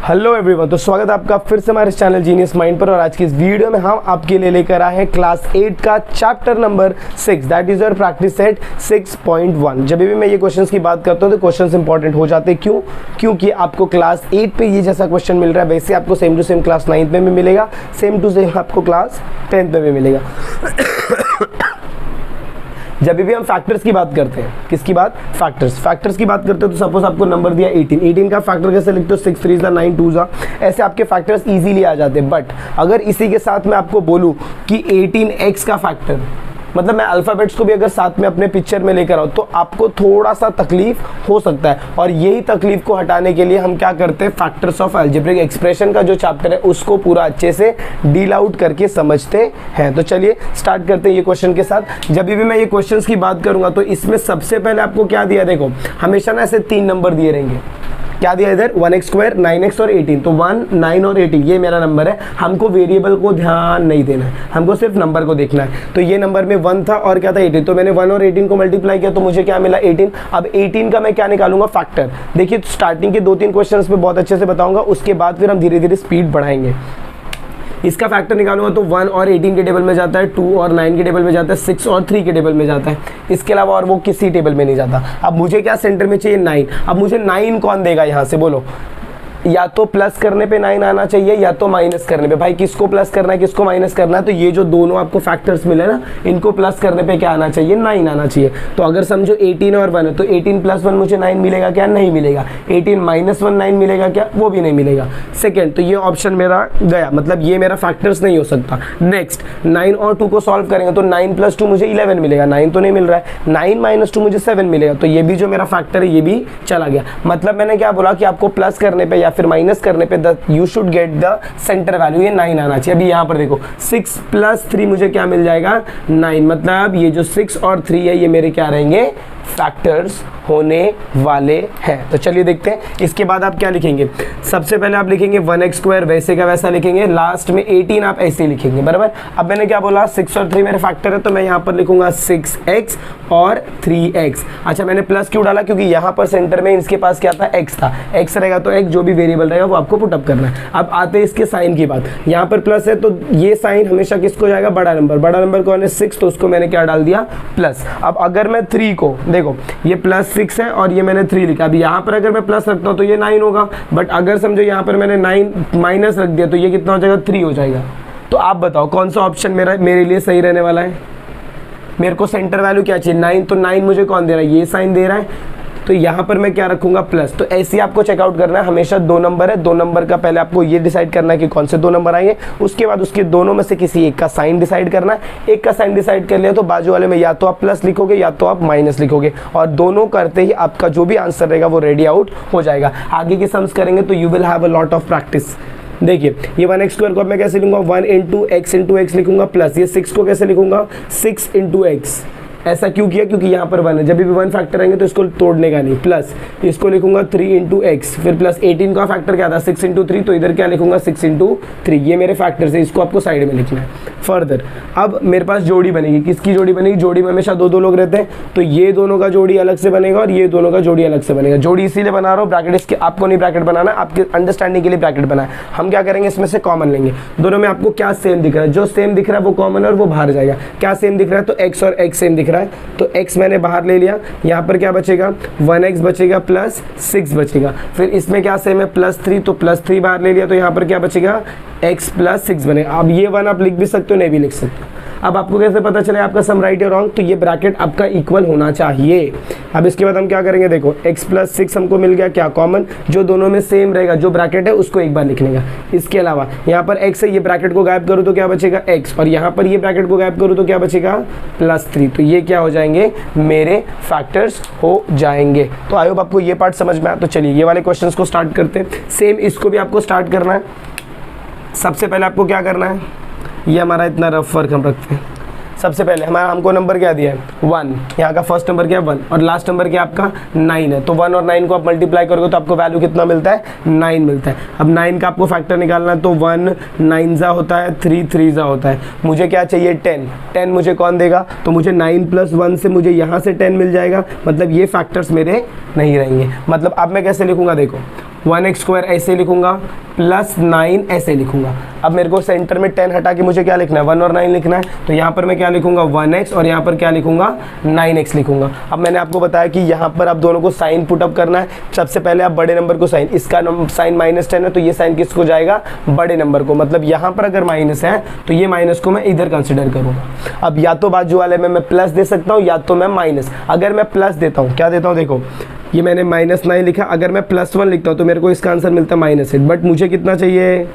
Hello everyone, तो स्वागत है आपका फिर से हमारे चैनल जीनियस माइंड पर। और आज की इस वीडियो में हम आपके लिए लेकर आए हैं क्लास 8 का chapter number 6, that is your practice set 6.1। जब भी मैं ये क्वेश्चंस की बात करता हूँ तो क्वेश्चंस इंपॉर्टेंट हो जाते हैं। क्यों? क्योंकि आपको क्लास 8 पे ये जैसा क्वेश्चन मिल रहा है वैसे आपको सेम टू सेम क्लास 9 में भी मिलेगा, सेम टू सेम आपको क्लास 10 में भी मिलेगा। जब भी हम फैक्टर्स की बात करते हैं, किसकी बात? फैक्टर्स की बात करते हैं। तो सपोज आपको नंबर दिया 18 का फैक्टर कैसे लिखते हो? 6 3 9 2 ऐसे आपके फैक्टर्स इजीली आ जाते हैं। बट अगर इसी के साथ मैं आपको बोलूं कि 18x का फैक्टर, मतलब मैं अल्फ़ाबेट्स को भी अगर साथ में अपने पिक्चर में लेकर आऊँ तो आपको थोड़ा सा तकलीफ हो सकता है। और यही तकलीफ को हटाने के लिए हम क्या करते हैं, फैक्टर्स ऑफ अलजेब्रिक एक्सप्रेशन का जो चैप्टर है उसको पूरा अच्छे से डील आउट करके समझते हैं। तो चलिए स्टार्ट करते हैं ये क्वेश्चन के साथ। जब भी मैं ये क्वेश्चंस की बात करूंगा तो इसमें सबसे पहले आपको क्या दिया, देखो हमेशा ना ऐसे 3 नंबर दिए रहेंगे। क्या दिया इधर? 1x², 9x और 18। तो 1, 9 और 18 ये मेरा नंबर है। हमको वेरिएबल को ध्यान नहीं देना है, हमको सिर्फ नंबर को देखना है। तो ये नंबर में 1 था और क्या था 18। तो मैंने 1 और 18 को मल्टीप्लाई किया तो मुझे क्या मिला 18। अब 18 का मैं क्या निकालूंगा? फैक्टर। देखिए स्टार्टिंग के 2-3 क्वेश्चंस पे बहुत अच्छे से बताऊंगा, उसके बाद फिर हम धीरे धीरे स्पीड बढ़ाएंगे। इसका फैक्टर निकालूंगा तो 1 और 18 के टेबल में जाता है, 2 और 9 के टेबल में जाता है, 6 और 3 के टेबल में जाता है। इसके अलावा और वो किसी टेबल में नहीं जाता। अब मुझे क्या सेंटर में चाहिए? 9। अब मुझे 9 कौन देगा यहाँ से बोलो? या तो प्लस करने पे 9 आना चाहिए या तो माइनस करने पे। भाई किसको प्लस करना है किसको माइनस करना है? तो ये जो दोनों आपको फैक्टर्स मिले ना, इनको प्लस करने पे क्या आना चाहिए? 9 आना चाहिए। तो अगर समझो 18 और 1 है तो 18 + 1 मुझे 9 मिलेगा क्या? नहीं मिलेगा। 18 - 1 9 मिलेगा क्या? वो भी नहीं मिलेगा। सेकेंड, तो ये ऑप्शन मेरा गया, मतलब ये मेरा फैक्टर्स नहीं हो सकता। नेक्स्ट 9 और 2 को सॉल्व करेंगे तो 9 + 2 मुझे 11 मिलेगा। 9 तो नहीं मिल रहा है। 9 - 2 मुझे 7 मिलेगा। तो ये भी जो मेरा फैक्टर है ये भी चला गया। मतलब मैंने क्या बोला कि आपको प्लस करने पे या फिर माइनस करने पे you should get the centre value, ये 9 आना चाहिए। अभी यहाँ पर देखो 6 + 3 मुझे क्या मिल जाएगा? 9। मतलब ये जो 6 और 3 है ये मेरे क्या रहेंगे? फैक्टर्स होने वाले हैं। तो चलिए देखते हैं। इसके बाद आप क्या लिखेंगे? सबसे पहले आप लिखेंगे 1x² वैसे का वैसा लिखेंगे, लास्ट में 18 आप ऐसे ही लिखेंगे, बराबर। अब मैंने क्या बोला? 6 और 3 मेरे फैक्टर है तो मैं यहाँ पर लिखूंगा 6x और 3x। अच्छा मैंने प्लस क्यों डाला? क्योंकि यहाँ पर सेंटर में इसके पास क्या था? x था। x रहेगा तो x, जो भी वेरिएबल रहेगा वो आपको पुटअप करना है। अब आते हैं इसके साइन की बात। यहाँ पर प्लस है तो ये साइन हमेशा किसको जाएगा? बड़ा नंबर। बड़ा नंबर कौन है? 6, तो उसको मैंने क्या डाल दिया? प्लस। अब अगर मैं 3 को देखो, ये +6 है और ये मैंने 3 लिखा। अब यहाँ पर अगर मैं प्लस रखता हूँ तो ये 9 होगा। बट अगर समझो यहाँ पर मैंने 9 माइनस रख दिया तो ये कितना हो जाएगा? 3 हो जाएगा। तो आप बताओ कौन सा ऑप्शन मेरे लिए सही रहने वाला है? मेरे को सेंटर वैल्यू क्या चाहिए? 9। तो 9 मुझे कौन दे रहा है? ये साइन दे रहा है। तो यहाँ पर मैं क्या रखूंगा? प्लस। तो ऐसे ही आपको चेकआउट करना है। हमेशा 2 नंबर है, 2 नंबर का पहले आपको ये डिसाइड करना है कि कौन से 2 नंबर आएंगे। उसके बाद उसके दोनों में से किसी एक का साइन डिसाइड करना है। एक का साइन डिसाइड कर लिया तो बाजू वाले में या तो आप प्लस लिखोगे या तो आप माइनस लिखोगे, और दोनों करते ही आपका जो भी आंसर रहेगा वो रेडी आउट हो जाएगा। आगे की सम्स करेंगे तो you will have a lot of practice. देखिए ये 1x² को मैं कैसे लिखूंगा? 1 × x लिखूंगा, प्लस ये 6 को कैसे लिखूंगा? 6 × x। ऐसा क्यों किया? क्योंकि यहाँ पर 1 है। जब भी 1 फैक्टर आएंगे तो इसको तोड़ने का नहीं। प्लस इसको लिखूंगा 3 × x, फिर प्लस 18 का फैक्टर क्या था? 6 × 3, तो इधर क्या लिखूंगा? 6 × 3। ये मेरे फैक्टर्स है, इसको आपको साइड में लिखना है। फर्दर अब मेरे पास जोड़ी बनेगी। किसकी जोड़ी बनेगी? जोड़ी में हमेशा 2 लोग रहते हैं तो ये दोनों का जोड़ी अलग से बनेगा और ये दोनों का जोड़ी अलग से बनेगा। जोड़ी इसीलिए बना रहा हूँ, ब्रैकेट इसके आपको नहीं ब्रैकेट बनाना, आपके अंडरस्टैंडिंग के लिए ब्रैकेट बना है। हम क्या करेंगे? इसमें से कॉमन लेंगे। दोनों में आपको क्या सेम दिख रहा है? जो सेम दिख रहा है वो कॉमन है और वो बाहर जाएगा। क्या सेम दिख रहा है? तो x और x सेम दिख रहा है तो x मैंने बाहर ले लिया। यहाँ पर क्या बचेगा? 1x बचेगा प्लस 6 बचेगा। फिर इसमें क्या सेम है? +3, तो +3 बाहर ले लिया तो यहाँ पर क्या बचेगा? x + 6 बनेगा। अब ये 1 आप लिख भी सकते हो, नहीं भी लिख सकते हो। अब आपको कैसे पता चले आपका सम राइट या रॉन्ग? तो ये ब्रैकेट आपका इक्वल होना चाहिए। अब इसके बाद हम क्या करेंगे? देखो x + 6 हमको मिल गया क्या? कॉमन। जो दोनों में सेम रहेगा, जो ब्रैकेट है उसको एक बार लिखने का। इसके अलावा यहाँ पर x है, ये ब्रैकेट को गायब करूँ तो क्या बचेगा? x, और यहाँ पर ये ब्रैकेट को गायब करूँ तो क्या बचेगा? +3। तो ये क्या हो जाएंगे? मेरे फैक्टर्स हो जाएंगे। तो आई होप आपको ये पार्ट समझ में आया। तो चलिए ये वाले क्वेश्चंस को स्टार्ट करते हैं। सेम इसको भी आपको स्टार्ट करना है। सबसे पहले आपको क्या करना है? ये हमारा इतना रफ वर्क हम रखते हैं। सबसे पहले हमको नंबर क्या दिया है? 1। यहाँ का फर्स्ट नंबर क्या है? 1, और लास्ट नंबर क्या आपका? 9 है। तो 1 और 9 को आप मल्टीप्लाई करोगे तो आपको वैल्यू कितना मिलता है? 9 मिलता है। अब 9 का आपको फैक्टर निकालना है तो 1 9 होता है, 3 3 होता है। मुझे क्या चाहिए? 10। 10 मुझे कौन देगा? तो मुझे 9 + 1 से मुझे यहाँ से 10 मिल जाएगा। मतलब ये फैक्टर्स मेरे नहीं रहेंगे। मतलब अब मैं कैसे लिखूंगा? देखो 1x स्क्वायर ऐसे लिखूंगा प्लस 9 ऐसे लिखूंगा। अब मेरे को सेंटर में 10 हटा के मुझे क्या लिखना है, 1 और 9 लिखना है। तो यहाँ पर मैं क्या लिखूंगा 1x और यहाँ पर क्या लिखूंगा 9x लिखूंगा। अब मैंने आपको बताया कि यहाँ पर आप दोनों को साइन पुटअप करना है। सबसे पहले आप बड़े नंबर को साइन, इसका साइन -10 है तो ये साइन किसको जाएगा, बड़े नंबर को। मतलब यहाँ पर अगर माइनस है तो ये माइनस को मैं इधर कंसिडर करूंगा। अब या तो बाजू वाले में मैं प्लस दे सकता हूँ या तो मैं माइनस। अगर मैं प्लस देता हूँ, क्या देता हूँ, देखो ये मैंने -9 लिखा, अगर मैं +1 लिखता हूँ तो मेरे को इसका आंसर मिलता है -8, बट मुझे कितना चाहिए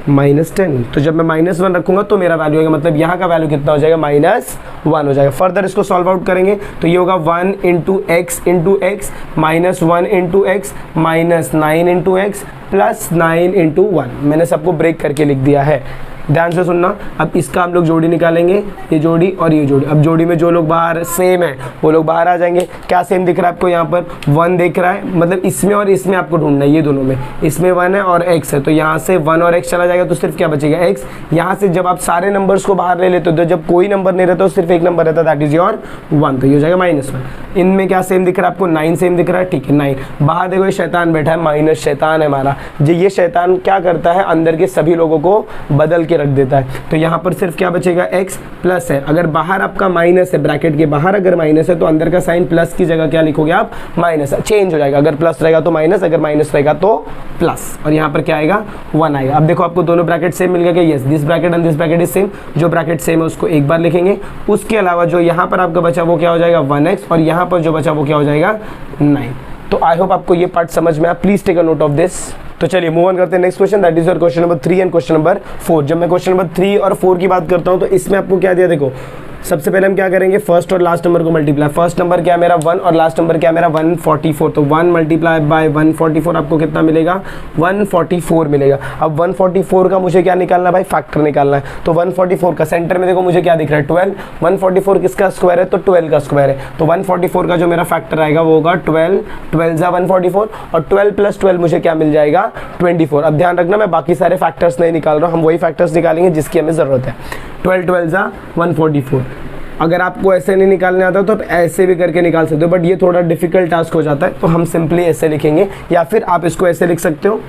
-10। तो जब मैं -1 रखूंगा तो मेरा वैल्यू होगा, मतलब यहाँ का वैल्यू कितना हो जाएगा -1 हो जाएगा। फर्दर इसको सॉल्व आउट करेंगे तो ये होगा 1 × x -1 × x -9 × x प्लस 9 × 1। मैंने सबको ब्रेक करके लिख दिया है, ध्यान से सुनना। अब इसका हम लोग जोड़ी निकालेंगे, ये जोड़ी और ये जोड़ी। अब जोड़ी में जो लोग बाहर सेम है वो लोग बाहर आ जाएंगे। क्या सेम दिख रहा है आपको, यहाँ पर 1 दिख रहा है, मतलब इसमें और इसमें आपको ढूंढना है, ये दोनों में। इसमें 1 है और x है तो यहाँ से 1 और x चला जाएगा तो सिर्फ क्या बचेगा x। यहाँ से जब आप सारे नंबर्स को बाहर ले लेते हो तो जब कोई नंबर नहीं रहता तो सिर्फ एक नंबर रहता है, दैट इज योर 1, तो ये हो जाएगा -1। इनमें क्या सेम दिख रहा है आपको, 9 सेम दिख रहा है, ठीक है 9। बाहर देखो ये शैतान बैठा है, माइनस शैतान है हमारा। ये शैतान क्या करता है, अंदर के सभी लोगों को बदल के रख देता है। तो यहाँ पर सिर्फ क्या बचेगा x प्लस है। अगर बाहर आपका माइनस है, ब्रैकेट के बाहर अगर माइनस है तो अंदर का साइन प्लस की जगह क्या लिखोगे आप, माइनस, चेंज हो जाएगा। अगर प्लस रहेगा तो माइनस, अगर माइनस रहेगा तो प्लस, और यहाँ पर क्या आएगा 1 आएगा। अब देखो आपको दोनों ब्रैकेट सेम मिल गया, yes this bracket and this bracket is same. जो ब्रैकेट सेम है उसको एक बार लिखेंगे, उसके अलावा जो यहाँ पर आपका बचा वो क्या हो जाएगा 1x, और यहाँ पर जो बचा वो क्या हो जाएगा 9। तो आई होप आपको ये पार्ट समझ में आया, please take a note of this. तो चलिए मूव ऑन करते हैं next question, that is your question number 3 and question number 4। जब मैं क्वेश्चन नंबर 3 और 4 की बात करता हूं तो इसमें आपको क्या दिया, देखो सबसे पहले हम क्या करेंगे, फर्स्ट और लास्ट नंबर को मल्टीप्लाई। फर्स्ट नंबर क्या है मेरा 1 और लास्ट नंबर क्या है मेरा 144। तो 1 मल्टीप्लाई बाय 144 आपको कितना मिलेगा, 144 मिलेगा। अब 144 का मुझे क्या निकालना है भाई, फैक्टर निकालना है। तो 144 का सेंटर में देखो मुझे क्या दिख रहा है 12। 144 किसका स्क्वायर है, तो 12 का स्क्वायर है। तो 144 का जो मेरा फैक्टर आएगा वो होगा 12, 12 जा 144, और 12 + 12 मुझे क्या मिल जाएगा 24। अब ध्यान रखना मैं बाकी सारे फैक्टर्स नहीं निकाल रहा हूँ, हम वही फैक्टर्स निकालेंगे जिसकी हमें ज़रूरत है। 12 12 जा 144। अगर आपको ऐसे नहीं निकालने आता तो आप ऐसे भी करके निकाल सकते हो, बट ये थोड़ा डिफिकल्ट टास्क हो जाता है तो हम सिंपली ऐसे लिखेंगे, या फिर आप इसको ऐसे लिख सकते हो।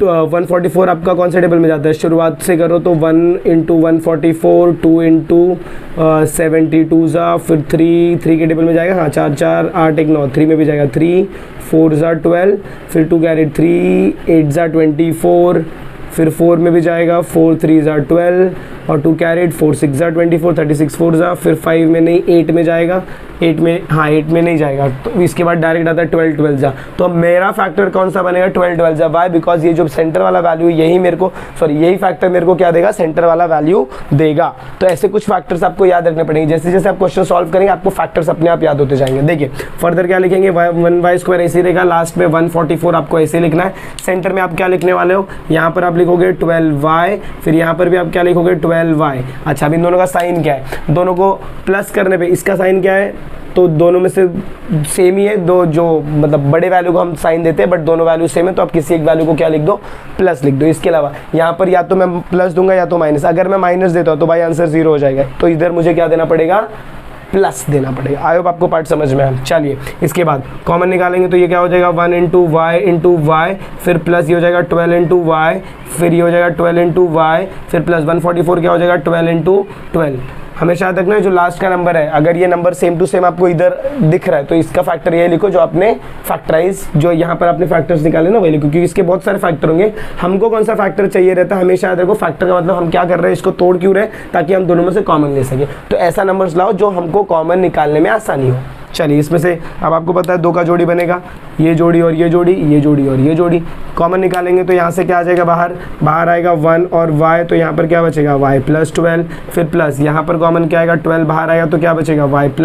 तो 144 आपका कौन से टेबल में जाता है, शुरुआत से करो तो 1 × 144, 2 × 72 जा, फिर 3 के टेबल में जाएगा, हाँ 4 4 8 1 9, 3 में भी जाएगा 3, 4 जा 12, फिर 2 कैरेट 3, 8 जा 24, फिर 4 में भी जाएगा, 4 3 जा 12, और 2 कैरेट 4 6 जा 24, 36 4 जा, फिर 5 में नहीं 8 में जाएगा, 8 में, हाँ 8 में नहीं जाएगा, तो इसके बाद डायरेक्ट आता है 12 12 जा। तो अब मेरा फैक्टर कौन सा बनेगा 12 12 जा, वाई बिकॉज ये जो सेंटर वाला वैल्यू यही मेरे को, सॉरी यही फैक्टर मेरे को क्या देगा, सेंटर वाला वैल्यू देगा। तो ऐसे कुछ फैक्टर्स आपको याद रखने पड़ेंगे, जैसे जैसे आप क्वेश्चन सॉल्व करेंगे आपको फैक्टर्स अपने आप याद होते जाएंगे। देखिए फर्दर क्या लिखेंगे, 1y² ऐसे रहेगा, लास्ट में 144 आपको ऐसे लिखना है। सेंटर में आप क्या लिखने वाले हो, यहाँ पर आप लिखोगे 12y, फिर यहाँ पर भी आप क्या लिखोगे 12y। अच्छा अब इन दोनों का साइन क्या है, दोनों को प्लस करने पे इसका साइन क्या है, तो दोनों में से सेम ही है, दो जो मतलब बड़े वैल्यू को हम साइन देते हैं बट दोनों वैल्यू सेम है, तो आप किसी एक वैल्यू को क्या लिख दो, प्लस लिख दो। इसके अलावा यहाँ पर या तो मैं प्लस दूंगा या तो माइनस। अगर मैं माइनस देता हूँ तो भाई आंसर 0 हो जाएगा, तो इधर मुझे क्या देना पड़ेगा, प्लस देना पड़ेगा। आई होप आपको पार्ट समझ में आया। चलिए इसके बाद कॉमन निकालेंगे तो ये क्या हो जाएगा 1 × y, फिर प्लस ये हो जाएगा 12 × y, फिर ये हो जाएगा 12 × y, फिर प्लस 144 क्या हो जाएगा 12 × 12। हमेशा याद रखना है जो लास्ट का नंबर है, अगर ये नंबर सेम टू सेम आपको इधर दिख रहा है तो इसका फैक्टर ये लिखो जो आपने फैक्टराइज, जो यहाँ पर आपने फैक्टर्स निकाले ना वही लिखो, क्योंकि इसके बहुत सारे फैक्टर होंगे। हमको कौन सा फैक्टर चाहिए रहता है, हमेशा याद रखो फैक्टर का मतलब हम क्या कर रहे हैं, इसको तोड़ क्यों रहे, ताकि हम दोनों में से कॉमन ले सके। तो ऐसा नंबर्स लाओ जो हमको कॉमन निकालने में आसानी हो। चलिए इसमें से अब आपको पता है 2 का जोड़ी बनेगा, ये जोड़ी और ये जोड़ी, ये जोड़ी और ये जोड़ी। कॉमन निकालेंगे तो यहाँ से क्या आ जाएगा, बाहर आएगा 1 और y, तो यहाँ पर क्या बचेगा y + 12, फिर प्लस यहाँ पर कॉमन क्या आएगा 12 बाहर आएगा तो क्या बचेगा y +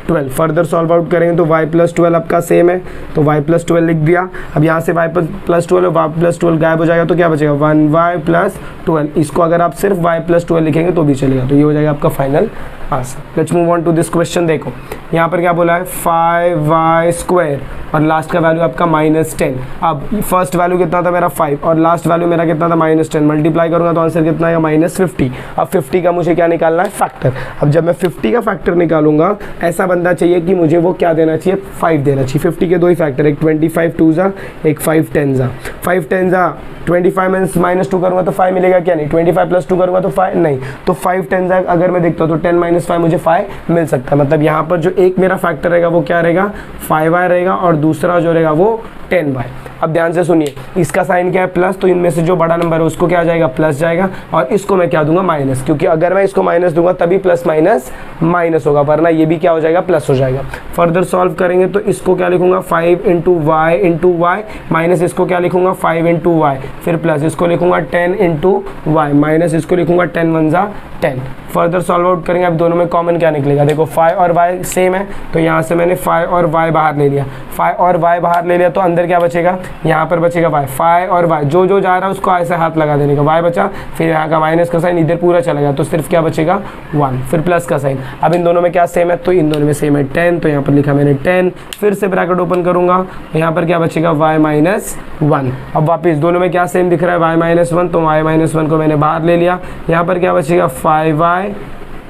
12। फर्दर सॉल्व आउट करेंगे तो y + 12 आपका सेम है तो y + 12 लिख दिया। अब यहाँ से y + 12 और y + 12 गायब हो जाएगा तो क्या बचेगा 1y + 12। इसको अगर आप सिर्फ y + 12 लिखेंगे तो भी चलेगा, तो ये हो जाएगा आपका final answer. Let's move on to this question. देखो यहाँ पर क्या बोला है 5y² और लास्ट का वैल्यू आपका -10। अब फर्स्ट वैल्यू कितना था मेरा 5 और लास्ट वैल्यू मेरा कितना था -10, मल्टीप्लाई करूँगा तो आंसर कितना आएगा -50। अब 50 का मुझे क्या निकालना है, फैक्टर। अब जब मैं 50 का फैक्टर निकालूंगा, ऐसा बंदा चाहिए कि मुझे वो क्या देना चाहिए, 5 देना चाहिए। 50 के दो ही फैक्टर, एक 25 2 जा, एक 5 10 जा। 5 10 जा 25 -2 करूँगा तो 5 मिलेगा क्या, नहीं। 25 + 2 करूँगा तो 5 नहीं, तो 5 10 जा अगर मैं देखता हूँ तो 10 - 5 मुझे 5 मिल सकता है। मतलब यहाँ पर जो एक मेरा फैक्टर रहेगा वो क्या रहेगा, 5y रहेगा और दूसरा जो रहेगा वो 10y। अब ध्यान से सुनिए, इसका साइन क्या है, प्लस, तो इनमें से जो बड़ा नंबर है उसको क्या जाएगा, प्लस जाएगा, और इसको मैं क्या दूंगा, माइनस, क्योंकि अगर मैं इसको माइनस दूंगा तभी प्लस माइनस माइनस होगा, वरना ये भी क्या हो जाएगा, प्लस हो जाएगा। फर्दर सॉल्व करेंगे तो इसको क्या लिखूंगा, 5 × y माइनस इसको क्या लिखूंगा, 5 × y, फिर प्लस इसको लिखूंगा 10 × y माइनस इसको लिखूंगा 10 × 1 = 10। फर्दर सॉल्व आउट करेंगे, अब दोनों में कॉमन क्या निकलेगा, देखो 5 और y सेम है तो यहाँ से मैंने 5 और y बाहर ले लिया, 5 और y बाहर ले लिया तो अंदर क्या बचेगा, यहाँ पर बचेगा y। 5 और y जो जो जा रहा है उसको ऐसे हाथ लगा देने का, y बचा, फिर यहाँ का माइनस का साइन इधर पूरा चला गया तो सिर्फ क्या बचेगा 1, फिर प्लस का साइन। अब इन दोनों में क्या सेम है, तो इन दोनों में सेम है 10, तो यहाँ पर लिखा मैंने 10, फिर से ब्रैकेट ओपन करूँगा, यहाँ पर क्या बचेगा y - 1। अब वापस दोनों में क्या सेम दिख रहा है, y - 1, तो y - 1 को मैंने बाहर ले लिया, यहाँ पर क्या बचेगा 5y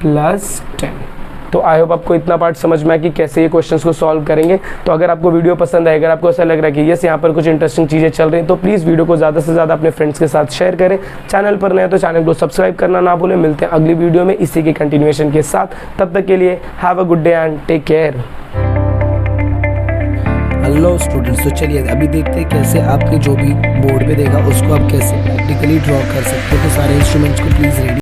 + 10। तो आई होप आपको इतना पार्ट समझ में आया कि कैसे ये क्वेश्चंस को सॉल्व करेंगे। तो अगर आपको वीडियो पसंद आए, अगर आपको ऐसा लग रहा है कि यस यहाँ पर कुछ इंटरेस्टिंग चीज़ें चल रही हैं, तो प्लीज़ वीडियो को ज़्यादा से ज़्यादा अपने फ्रेंड्स के साथ शेयर करें। चैनल पर नए हैं तो चैनल को सब्सक्राइब करना ना भूलें। मिलते हैं अगली वीडियो में इसी के कंटिन्यूएशन के साथ, तब तक के लिए have a good day and take care. Hello students, तो चलिए अभी देखते हैं कैसे आपके जो भी बोर्ड पे देगा उसको आप कैसे प्रैक्टिकली ड्रॉ कर सकते हो। तो सारे इंस्ट्रूमेंट्स को प्लीज़ रेडी